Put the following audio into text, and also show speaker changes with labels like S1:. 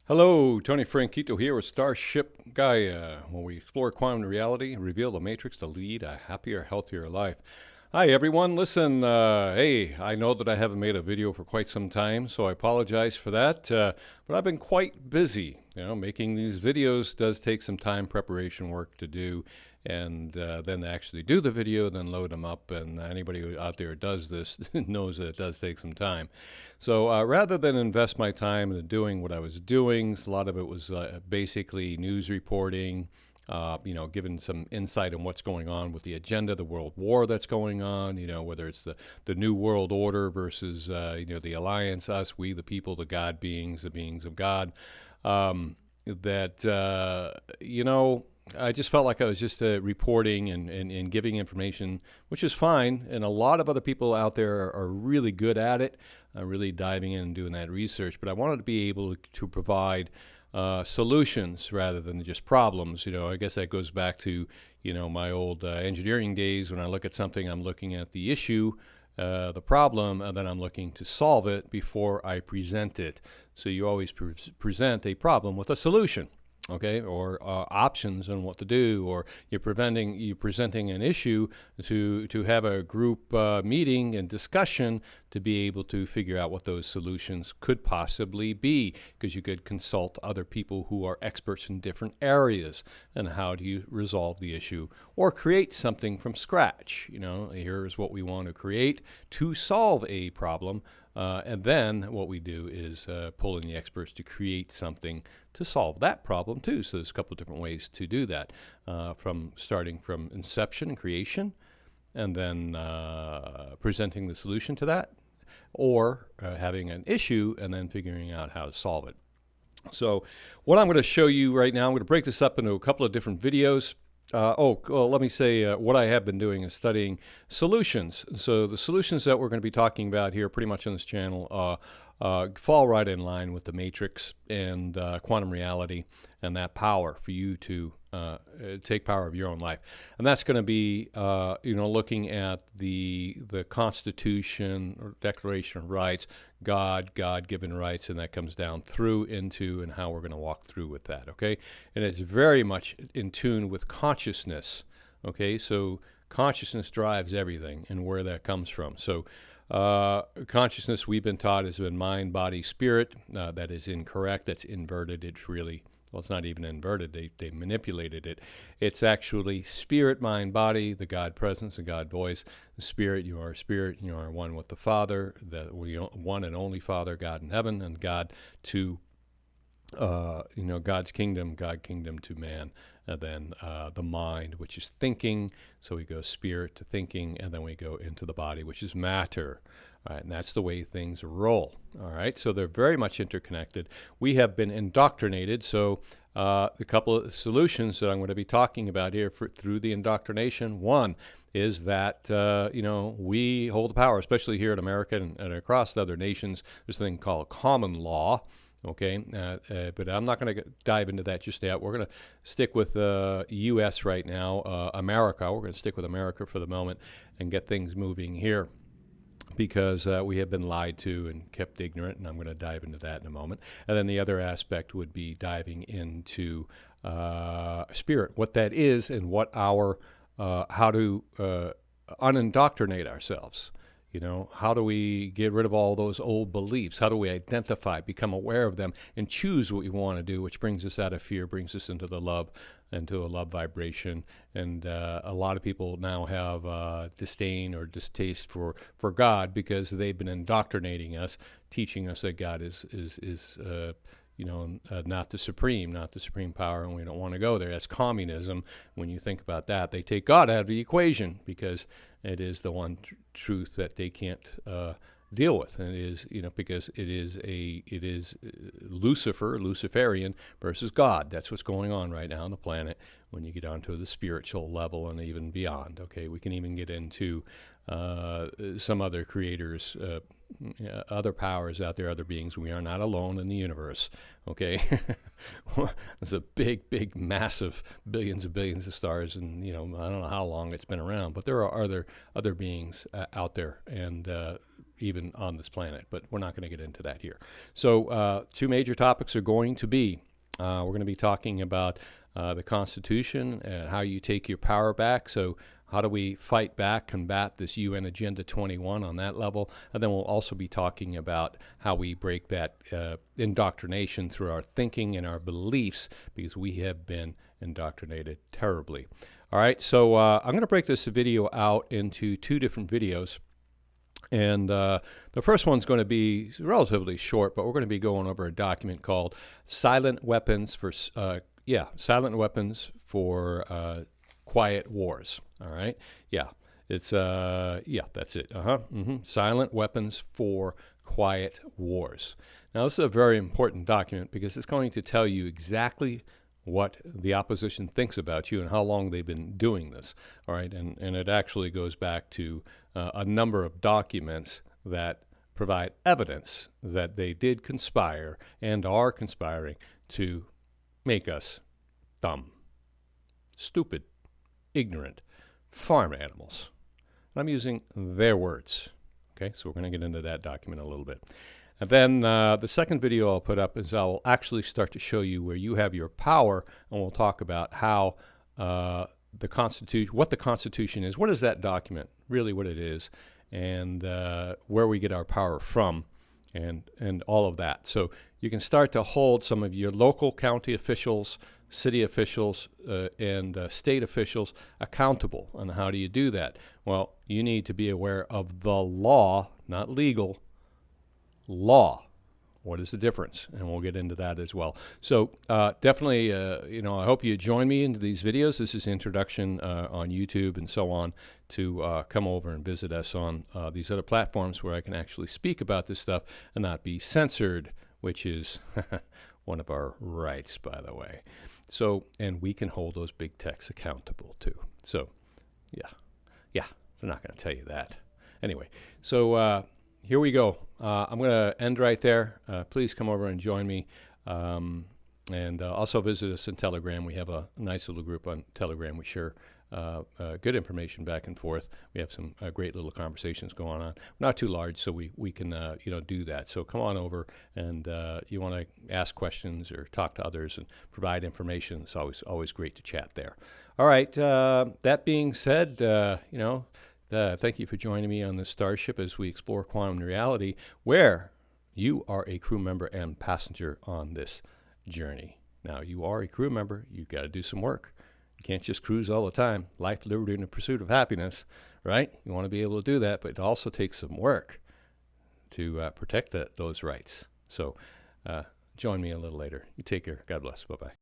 S1: Hello, Tony Franquito here with Starship Gaia, where we explore quantum reality and reveal the matrix to lead a happier, healthier life. Hi, everyone. Listen, hey, I know that I haven't made a video for quite some time, so I apologize for that. But I've been quite busy. Making these videos does take some time, preparation work to do, and then to actually do the video, then load them up. And anybody out there who does this knows that it does take some time. So rather than invest my time in doing what I was doing, a lot of it was basically news reporting, giving some insight on what's going on with the agenda, the world war that's going on, whether it's the new world order versus, the alliance, us, we, the people, the God beings, the beings of God. I just felt like I was just reporting and giving information, which is fine. And a lot of other people out there are really good at it, really diving in and doing that research. But I wanted to be able to provide solutions rather than just problems. I guess that goes back to, my old engineering days. When I look at something, I'm looking at the issue, the problem, and then I'm looking to solve it before I present it. So you always present a problem with a solution. Okay, or options on what to do, or you're presenting an issue to have a group meeting and discussion to be able to figure out what those solutions could possibly be, because you could consult other people who are experts in different areas and how do you resolve the issue or create something from scratch. Here's what we want to create to solve a problem. And then what we do is pull in the experts to create something to solve that problem too. So there's a couple of different ways to do that, from starting from inception and creation, and then presenting the solution to that, or having an issue and then figuring out how to solve it. So what I'm going to show you right now, I'm going to break this up into a couple of different videos. Let me say what I have been doing is studying solutions. So the solutions that we're going to be talking about here pretty much on this channel fall right in line with the matrix and quantum reality and that power for you to take power of your own life. And that's going to be, looking at the Constitution or Declaration of Rights, God-given rights, and that comes down through into and how we're going to walk through with that, okay? And it's very much in tune with consciousness, okay? So consciousness drives everything and where that comes from. So consciousness, we've been taught, has been mind, body, spirit. That is incorrect. That's inverted. It's not even inverted. They manipulated it. It's actually spirit, mind, body, the God presence, the God voice. The spirit, you are one with the Father, the one and only Father, God in heaven, and God to, God's kingdom, God kingdom to man. And then the mind, which is thinking. So we go spirit to thinking, and then we go into the body, which is matter. All right, and that's the way things roll. All right, so they're very much interconnected. We have been indoctrinated. So a couple of solutions that I'm going to be talking about here through the indoctrination. One is that, we hold the power, especially here in America and across other nations. There's a thing called common law. Okay, but I'm not going to dive into that just yet. We're going to stick with U.S. right now, America. We're going to stick with America for the moment and get things moving here, because we have been lied to and kept ignorant, and I'm going to dive into that in a moment. And then the other aspect would be diving into spirit, what that is, and what how to unindoctrinate ourselves. How do we get rid of all those old beliefs? How do we identify, become aware of them, and choose what we want to do, which brings us out of fear, brings us into the love, into a love vibration. And a lot of people now have disdain or distaste for God, because they've been indoctrinating us, teaching us that God is not the supreme power, and we don't want to go there. That's communism. When you think about that, they take God out of the equation, because it is the one truth that they can't deal with, and it is, because it is Luciferian versus God. That's what's going on right now on the planet. When you get onto the spiritual level and even beyond, okay, we can even get into some other creators, other powers out there, other beings. We are not alone in the universe, okay? There's a big, massive billions of stars, and I don't know how long it's been around, but there are other beings out there, and even on this planet, but we're not going to get into that here. So two major topics are going to be, we're going to be talking about the Constitution and how you take your power back. So how do we fight back, combat this UN Agenda 21 on that level? And then we'll also be talking about how we break that indoctrination through our thinking and our beliefs, because we have been indoctrinated terribly. All right, so I'm going to break this video out into two different videos. And the first one's going to be relatively short, but we're going to be going over a document called Silent Weapons for Silent Weapons for Quiet Wars. All right, it's that's it. Silent Weapons for Quiet Wars. Now this is a very important document because it's going to tell you exactly what the opposition thinks about you and how long they've been doing this. All right, and it actually goes back to a number of documents that provide evidence that they did conspire and are conspiring to make us dumb, stupid, ignorant farm animals. I'm using their words. Okay, so we're going to get into that document a little bit. And then the second video I'll put up is I'll actually start to show you where you have your power, and we'll talk about how the Constitution, what the Constitution is, what is that document, really what it is, and where we get our power from, and all of that. So you can start to hold some of your local county officials, city officials, and state officials accountable. And how do you do that? Well, you need to be aware of the law, not legal, law. What is the difference? And we'll get into that as well. So definitely, I hope you join me into these videos. This is introduction on YouTube and so on to come over and visit us on these other platforms where I can actually speak about this stuff and not be censored, which is one of our rights, by the way. So, and we can hold those big techs accountable too. So, yeah, they're not going to tell you that. Anyway, so here we go. I'm going to end right there. Please come over and join me. And also visit us in Telegram. We have a nice little group on Telegram. We share good information back and forth. We have some great little conversations going on. Not too large, so we can do that. So come on over, and you want to ask questions or talk to others and provide information. It's always great to chat there. All right. That being said, thank you for joining me on this starship as we explore quantum reality, where you are a crew member and passenger on this journey. Now, you are a crew member. You've got to do some work. You can't just cruise all the time. Life, liberty, and the pursuit of happiness, right? You want to be able to do that, but it also takes some work to protect those rights. So join me a little later. You take care. God bless. Bye-bye.